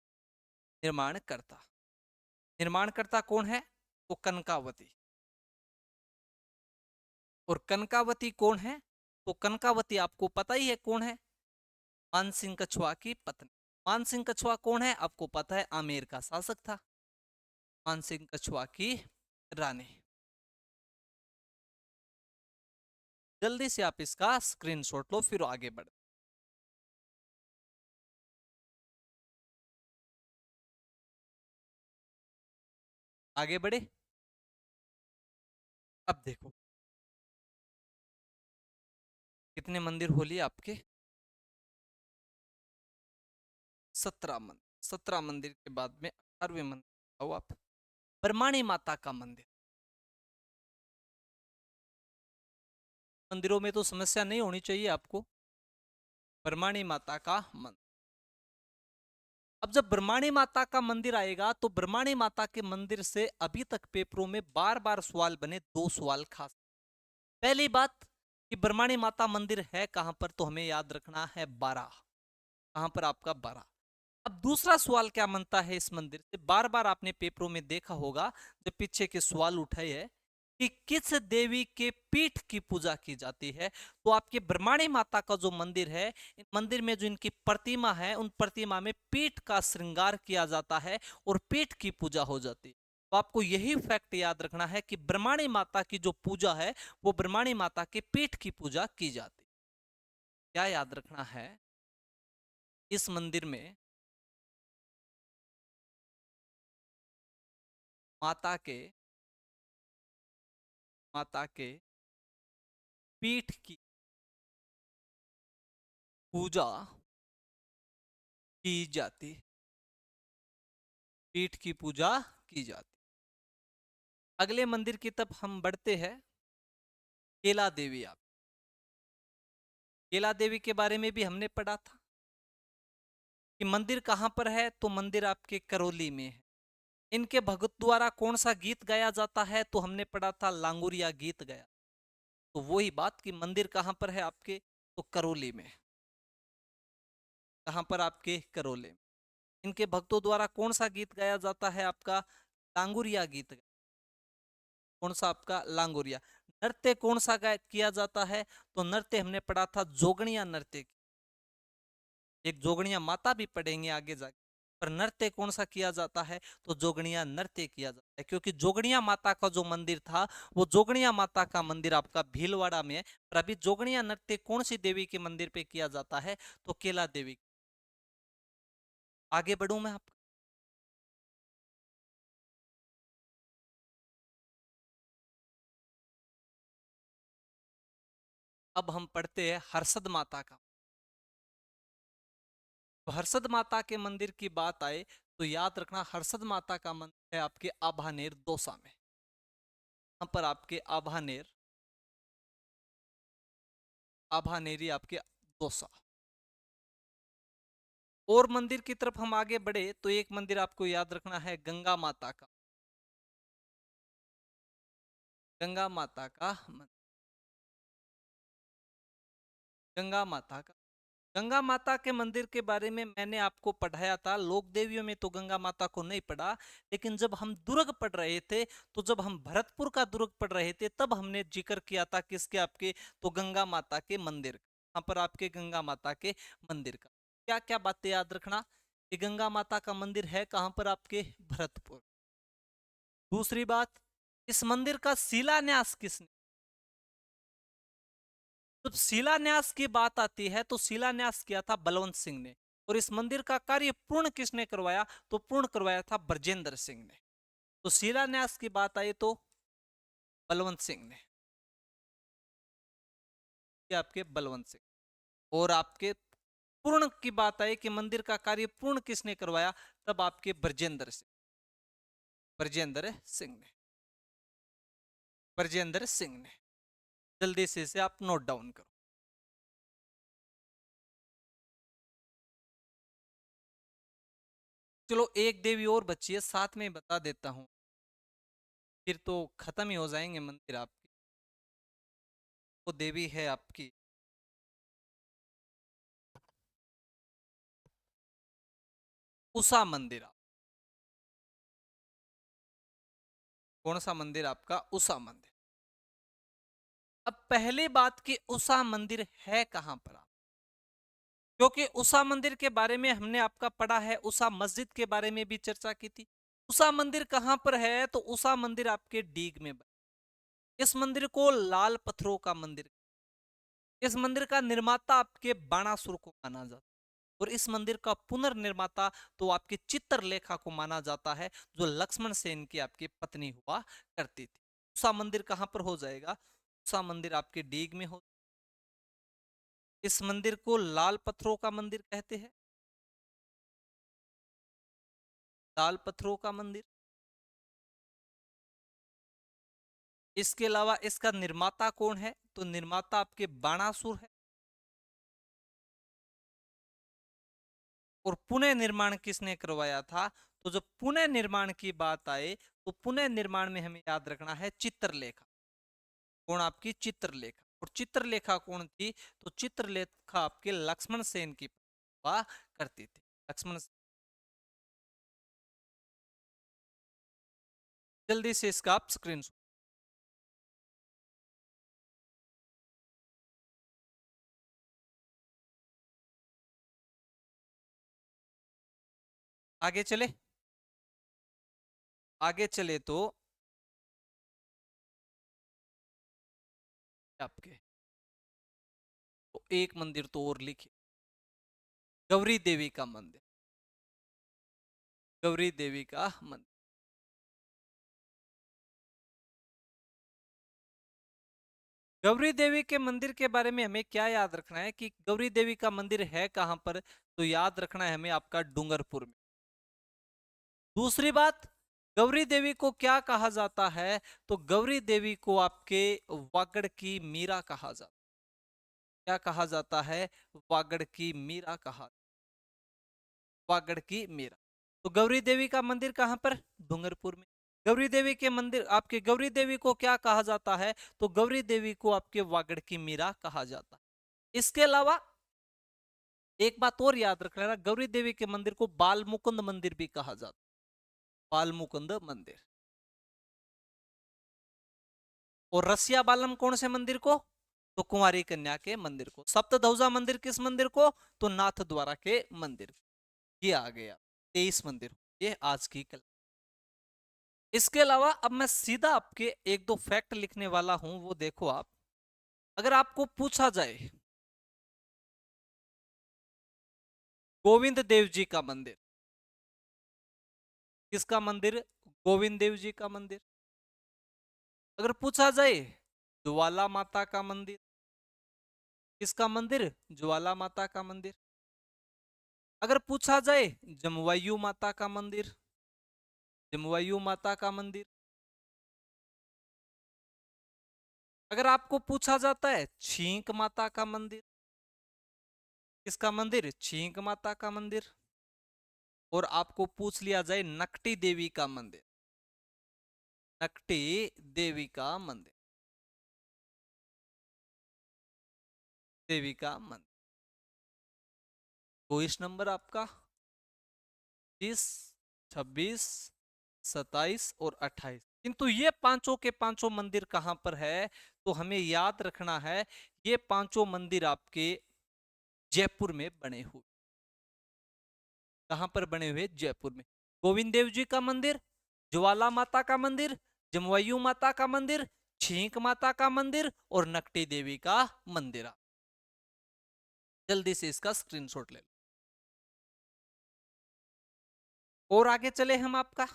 निर्माणकर्ता, निर्माणकर्ता कौन है? तो कनकावती। और कनकावती कौन है? तो कनकावती आपको पता ही है कौन है? मानसिंह कछवा की पत्नी। मानसिंह कछवा कौन है? आपको पता है, आमेर का शासक था। मानसिंह कछवा की रानी। जल्दी से आप इसका स्क्रीनशॉट लो, फिर आगे बढ़। आगे बढ़े। अब देखो कितने मंदिर हो लिए आपके? 17 मंदिर। 17 मंदिर के बाद में 18वें मंदिर आओ आप, ब्रह्माणी माता का मंदिर। मंदिरों में तो समस्या नहीं होनी चाहिए आपको। ब्रह्माणी माता का मंदिर। अब जब ब्रह्माणी माता का मंदिर आएगा तो ब्रह्माणी माता के मंदिर से अभी तक पेपरों में बार बार सवाल बने, 2 सवाल खास। पहली बात कि ब्रह्माणी माता मंदिर है कहां पर? तो हमें याद रखना है बारा। कहां पर आपका? बारा। अब दूसरा सवाल क्या बनता है इस मंदिर से? बार बार आपने पेपरों में देखा होगा जब पीछे के सवाल उठाए हैं कि किस देवी के पीठ की पूजा की जाती है? तो आपके ब्रह्माणी माता का जो मंदिर है, इन मंदिर में जो इनकी प्रतिमा है, उन प्रतिमा में पीठ का श्रृंगार किया जाता है और पीठ की पूजा हो जाती है। तो आपको यही फैक्ट याद रखना है कि ब्रह्माणी माता की जो पूजा है वो ब्रह्माणी माता के पीठ की पूजा की जाती है। क्या याद रखना है? इस मंदिर में माता के, माता के पीठ की पूजा की जाती, पीठ की पूजा की जाती। अगले मंदिर की तरफ हम बढ़ते हैं। केला देवी। आप केला देवी के बारे में भी हमने पढ़ा था कि मंदिर कहां पर है, तो मंदिर आपके करौली में है। इनके भगत द्वारा कौन सा गीत गाया जाता है, तो हमने पढ़ा था लांगुरिया गीत गाया। तो वही बात कि मंदिर कहां पर है आपके, तो करौली में। कहां पर आपके, करौली में। इनके भक्तों द्वारा कौन सा गीत गाया जाता है आपका, लांगुरिया गीत। कौन सा आपका, लांगुरिया। नृत्य कौन सा किया जाता है, तो नृत्य हमने पढ़ा था जोगणिया नृत्य। एक जोगणिया माता भी पढ़ेंगे आगे जाके। पर नृत्य कौन सा किया जाता है, तो जोगणिया नृत्य किया जाता है, क्योंकि जोगणिया माता का जो मंदिर था वो जोगणिया माता का मंदिर आपका भीलवाड़ा में है। पर अभी जोगणिया नृत्य कौन सी देवी के मंदिर पे किया जाता है, तो केला देवी। आगे बढ़ू मैं आप। अब हम पढ़ते हैं हर्षद माता का। तो हर्षद माता के मंदिर की बात आए तो याद रखना, हर्षद माता का मंदिर है आपके आभानेर दौसा में। यहाँ पर आपके आभानेर, आभानेरी आपके दौसा। और मंदिर की तरफ हम आगे बढ़े तो एक मंदिर आपको याद रखना है गंगा माता का। गंगा माता का गंगा माता का। गंगा माता के मंदिर के बारे में मैंने आपको पढ़ाया था। लोक देवियों में तो गंगा माता को नहीं पढ़ा, लेकिन जब हम दुर्ग पढ़ रहे थे, तो जब हम भरतपुर का दुर्ग पढ़ रहे थे तब हमने जिक्र किया था किसके, आपके, तो गंगा माता के मंदिर। यहाँ पर आपके गंगा माता के मंदिर का क्या क्या बातें याद रखना कि गंगा माता का मंदिर है कहां पर, आपके भरतपुर। दूसरी बात, इस मंदिर का शिलान्यास किसने, जब शिलान्यास की बात आती है तो शिलान्यास किया था बलवंत सिंह ने। और इस मंदिर का कार्य पूर्ण किसने करवाया, तो पूर्ण करवाया था ब्रजेंद्र सिंह ने। तो शिलान्यास की बात आई तो बलवंत सिंह ने, ये आपके बलवंत सिंह। और आपके पूर्ण की बात आई कि मंदिर का कार्य पूर्ण किसने करवाया, तब आपके ब्रजेंद्र सिंह, ब्रजेंद्र सिंह ने, ब्रजेंद्र सिंह ने। जल्दी से इसे आप नोट डाउन करो। चलो एक देवी और बची है, साथ में बता देता हूं, फिर तो खत्म ही हो जाएंगे मंदिर आपके। वो देवी है आपकी उषा मंदिर। कौन सा मंदिर आपका, उषा मंदिर। अब पहली बात कि उषा मंदिर है कहां पर आप, क्योंकि उषा मंदिर के बारे में हमने आपका पढ़ा है, उषा मस्जिद के बारे में भी चर्चा की थी। उषा मंदिर कहां पर है, तो उषा मंदिर आपके डीग में बना। इस मंदिर को लाल पत्थरों का मंदिर, इस मंदिर का निर्माता आपके बाणासुर को माना जाता है। और इस मंदिर का पुनर्निर्माता तो आपके चित्रलेखा को माना जाता है, जो लक्ष्मण सेन की आपकी पत्नी हुआ करती थी। उषा मंदिर कहां पर हो जाएगा, उषा मंदिर आपके डीग में हो। इस मंदिर को लाल पत्थरों का मंदिर कहते हैं, लाल पत्थरों का मंदिर। इसके अलावा इसका निर्माता कौन है, तो निर्माता आपके बाणासुर है। और पुनः निर्माण किसने करवाया था, तो जब पुनः निर्माण की बात आए तो पुनः निर्माण में हमें याद रखना है चित्रलेखा। कौन, आपकी चित्रलेखा। और चित्रलेखा कौन थी, तो चित्रलेखा आपके लक्ष्मण सेन की हुआ करती थी, लक्ष्मण। जल्दी से इसका आप स्क्रीन। आगे चले, आगे चले तो आपके तो एक मंदिर तो और लिखे, गौरी देवी का मंदिर, गौरी देवी का मंदिर। गौरी देवी के मंदिर के बारे में हमें क्या याद रखना है कि गौरी देवी का मंदिर है कहां पर, तो याद रखना है हमें आपका डूंगरपुर में। दूसरी बात, गौरी देवी को क्या कहा जाता है? तो गौरी देवी को आपके वागड़ की मीरा कहा जाता है। क्या कहा जाता है? वागड़ की मीरा कहा, वागड़ की मीरा। तो गौरी देवी का मंदिर कहां पर? डूंगरपुर में। गौरी देवी के मंदिर, आपके गौरी देवी को क्या कहा जाता है? तो गौरी देवी को आपके वागड़ की मीरा कहा जाता है। इसके अलावा एक बात और याद रख लेना, गौरी देवी के मंदिर को बाल मुकुंद मंदिर भी कहा जाता है। बाल मुकुंद मंदिर। और रसिया बालम कौन से मंदिर को? तो कुंवारी कन्या के मंदिर को। सप्तध्वजा मंदिर किस मंदिर को? तो नाथ द्वारा के मंदिर। ये आ गया 23 मंदिर, ये आज की कल। इसके अलावा अब मैं सीधा आपके एक दो फैक्ट लिखने वाला हूं, वो देखो आप। अगर आपको पूछा जाए गोविंद देव जी का मंदिर, किसका मंदिर? गोविंद देव जी का मंदिर। अगर पूछा जाए ज्वाला माता का मंदिर, किसका मंदिर? ज्वाला माता का मंदिर। अगर पूछा जाए जमवायु माता का मंदिर, जमवायु माता का मंदिर। अगर आपको पूछा जाता है छींक माता का मंदिर, किसका मंदिर? छींक माता का मंदिर। और आपको पूछ लिया जाए नकटी देवी का मंदिर, नकटी देवी का मंदिर, देवी का मंदिर। 22 नंबर आपका, 30, 26, 27 और 28। किंतु ये पांचों के पांचों मंदिर कहां पर है? तो हमें याद रखना है, ये पांचों मंदिर आपके जयपुर में बने हुए। कहां पर बने हुए? जयपुर में। गोविंद देव जी का मंदिर, ज्वाला माता का मंदिर, जमवायु माता का मंदिर, छींक माता का मंदिर और नकटी देवी का मंदिर। जल्दी से इसका स्क्रीनशॉट ले लो। और आगे चले हम आपका।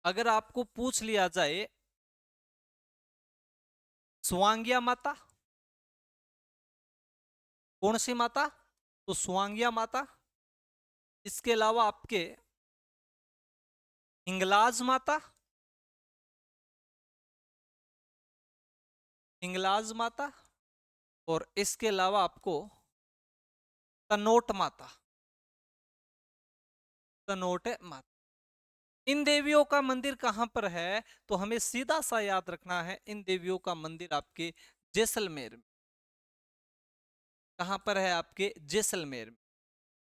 अगर आपको पूछ लिया जाए स्वांगिया माता, कौन सी माता? तो स्वांगिया माता। इसके अलावा आपके हिंगलाज माता, हिंगलाज माता। और इसके अलावा आपको तनोट माता, तनोट माता। इन देवियों का मंदिर कहां पर है? तो हमें सीधा सा याद रखना है, इन देवियों का मंदिर आपके जैसलमेर में। कहां पर है? आपके जैसलमेर में।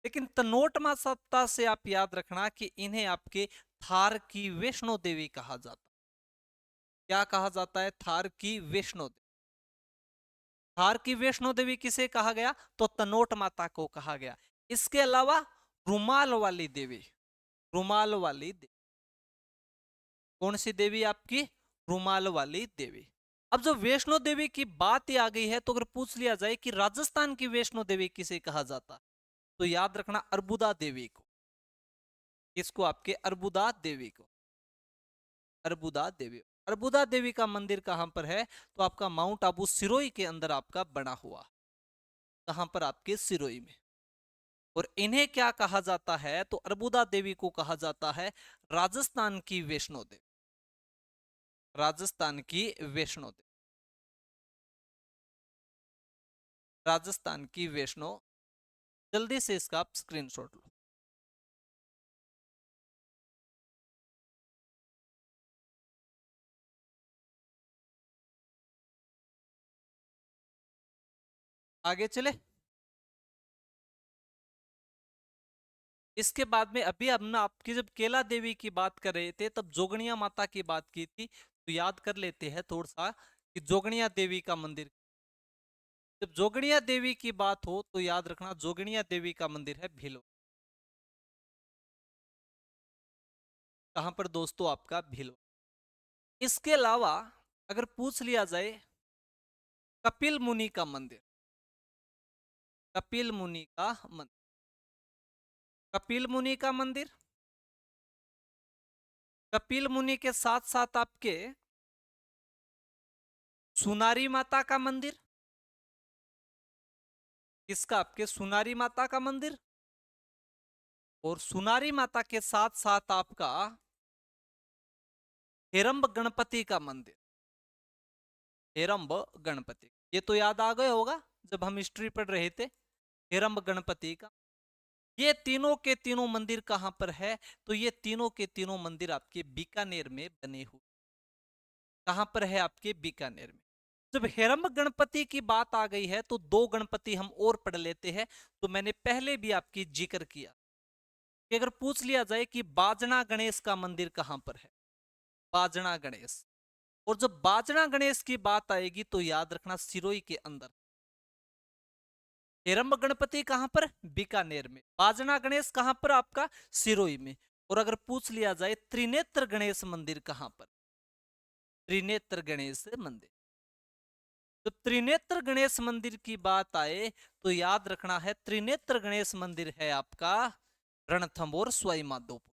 लेकिन तनोट माता से आप याद रखना कि इन्हें आपके थार की वैष्णो देवी कहा जाता है। क्या कहा जाता है? थार की वैष्णो देवी। थार की वैष्णो देवी किसे कहा गया? तो तनोट माता को कहा गया। इसके अलावा रुमाल वाली देवी, रुमाल वाली देवी। कौन सी देवी आपकी? रुमाल वाली देवी। अब जो वैष्णो देवी की बात ही आ गई है, तो अगर पूछ लिया जाए कि राजस्थान की वैष्णो देवी किसे कहा जाता है, तो याद रखना अर्बुदा देवी को। किसको? आपके अर्बुदा देवी को। अर्बुदा देवी। अर्बुदा देवी का मंदिर कहां पर है? तो आपका माउंट आबू सिरोही के अंदर आपका बना हुआ। कहां पर? आपके सिरोही में। और इन्हें क्या कहा जाता है? तो अर्बुदा देवी को कहा जाता है राजस्थान की वैष्णो देवी, राजस्थान की वैष्णो देवी, राजस्थान की वैष्णो। जल्दी से इसका आप स्क्रीनशॉट लो। आगे चले। इसके बाद में अभी हमने आपकी जब केला देवी की बात कर रहे थे, तब जोगनिया माता की बात की थी, तो याद कर लेते हैं थोड़ा सा कि जोगनिया देवी का मंदिर। जब जोगनिया देवी की बात हो तो याद रखना जोगनिया देवी का मंदिर है भीलो। कहां पर दोस्तों? आपका भीलो। इसके अलावा अगर पूछ लिया जाए कपिल मुनि का मंदिर, कपिल मुनि का मंदिर, कपिल मुनि का मंदिर। कपिल मुनि के साथ साथ आपके सुनारी माता का मंदिर, किसका? आपके सुनारी माता का मंदिर। और सुनारी माता के साथ साथ आपका हेरंब गणपति का मंदिर। हेरंब गणपति, ये तो याद आ गया होगा जब हम हिस्ट्री पढ़ रहे थे, हेरंब गणपति का। ये तीनों के तीनों मंदिर कहां पर है? तो ये तीनों के तीनों मंदिर आपके बीकानेर में बने हुए। कहां पर है? आपके बीकानेर में। जब हेरंब गणपति की बात आ गई है तो दो गणपति हम और पढ़ लेते हैं। तो मैंने पहले भी आपकी जिक्र किया कि अगर पूछ लिया जाए कि बाजना गणेश का मंदिर कहां पर है, बाजना गणेश, और जब बाजना गणेश की बात आएगी तो याद रखना सिरोही के अंदर। हेरंब गणपति कहां पर? बीकानेर में। बाजना गणेश कहां पर? आपका सिरोही में। और अगर पूछ लिया जाए त्रिनेत्र गणेश मंदिर कहां पर? त्रिनेत्र गणेश मंदिर। जब त्रिनेत्र गणेश मंदिर की बात आए तो याद रखना है त्रिनेत्र गणेश मंदिर है आपका रणथंभौर सवाई माधोपुर।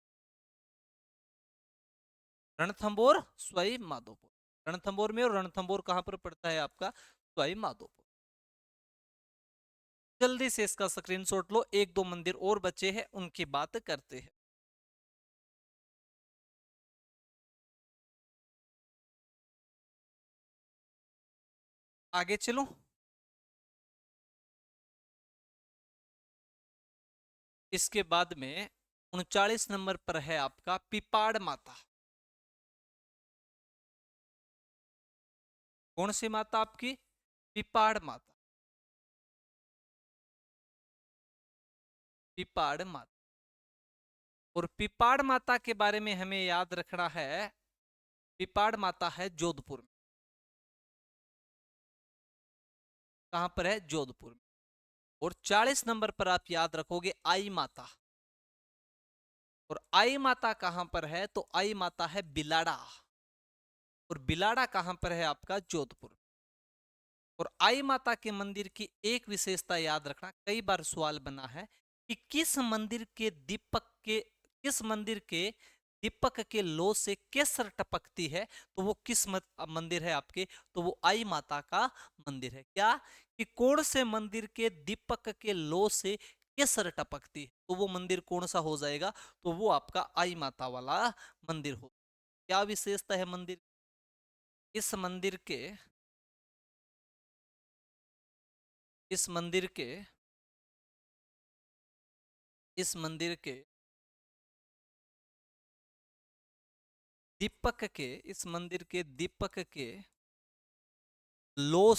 रणथंभौर सवाई माधोपुर, रणथंभौर में। और रणथंभौर कहां पर पड़ता है? आपका सवाई माधोपुर। जल्दी से इसका स्क्रीनशॉट लो, एक दो मंदिर और बचे हैं उनकी बात करते हैं। आगे चलो। इसके बाद में 39 नंबर पर है आपका पिपाड़ माता। कौन सी माता? आपकी पिपाड़ माता। पिपाड़ माता। और पिपाड़ माता के बारे में हमें याद रखना है, पिपाड़ माता है जोधपुर में। कहां पर है? जोधपुर में। और 40 नंबर पर आप याद रखोगे आई माता। और आई माता कहां पर है? तो आई माता है बिलाड़ा। और बिलाड़ा कहां पर है? आपका जोधपुर। और आई माता के मंदिर की एक विशेषता याद रखना, कई बार सवाल बना है कि किस मंदिर के दीपक के लो से केसर टपकती है, तो वो किस मंदिर है आपके? तो वो आई माता का मंदिर है। क्या? कि कौन से मंदिर के दीपक के लो से केसर टपकती है, तो वो मंदिर कौन सा हो जाएगा? तो वो आपका आई माता वाला मंदिर हो। क्या विशेषता है मंदिर? इस मंदिर के इस मंदिर के इस मंदिर के दीपक के इस मंदिर के दीपक के लो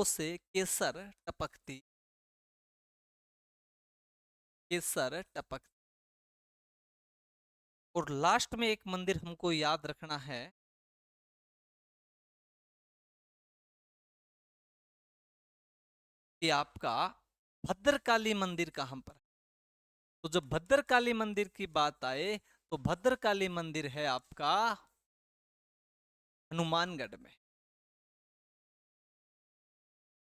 से केसर टपकती, केसर टपकती। और लास्ट में एक मंदिर हमको याद रखना है कि आपका भद्रकाली मंदिर कहां पर। तो जब भद्रकाली मंदिर की बात आए तो भद्रकाली मंदिर है आपका हनुमानगढ़ में।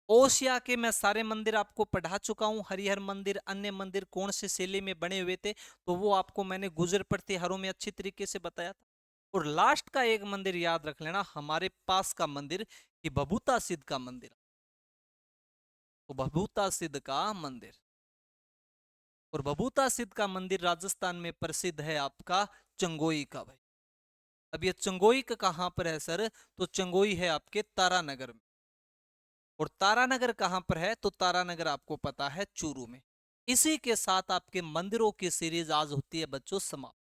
ओसिया के मैं सारे मंदिर आपको पढ़ा चुका हूं, हरिहर मंदिर, अन्य मंदिर कौन से शैली में बने हुए थे, तो वो आपको मैंने गुजर प्रतिहारों में अच्छी तरीके से बताया था। और लास्ट का एक मंदिर याद रख लेना हमारे पास का मंदिर कि भभूता सिद्ध का मंदिर। तो भभूता सिद्ध का मंदिर, और भभूता सिद्ध का मंदिर राजस्थान में प्रसिद्ध है आपका चंगोई का। भाई अब ये चंगोई का कहां पर है सर? तो चंगोई है आपके तारानगर में। और तारानगर कहां पर है? तो तारानगर आपको पता है चूरू में। इसी के साथ आपके मंदिरों की सीरीज आज होती है बच्चों समाप्त।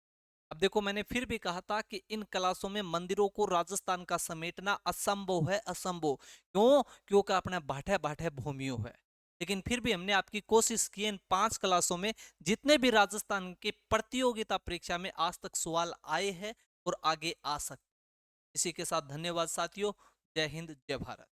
अब देखो मैंने फिर भी कहा था कि इन क्लासों में मंदिरों को राजस्थान का समेटना असंभव है, असंभव। क्यों? क्योंकि अपने बाठे बाठे भूमियों है। लेकिन फिर भी हमने आपकी कोशिश की इन 5 क्लासों में जितने भी राजस्थान की प्रतियोगिता परीक्षा में आज तक सवाल आए हैं और आगे आ सकते। इसी के साथ धन्यवाद साथियों। जय हिंद, जय भारत।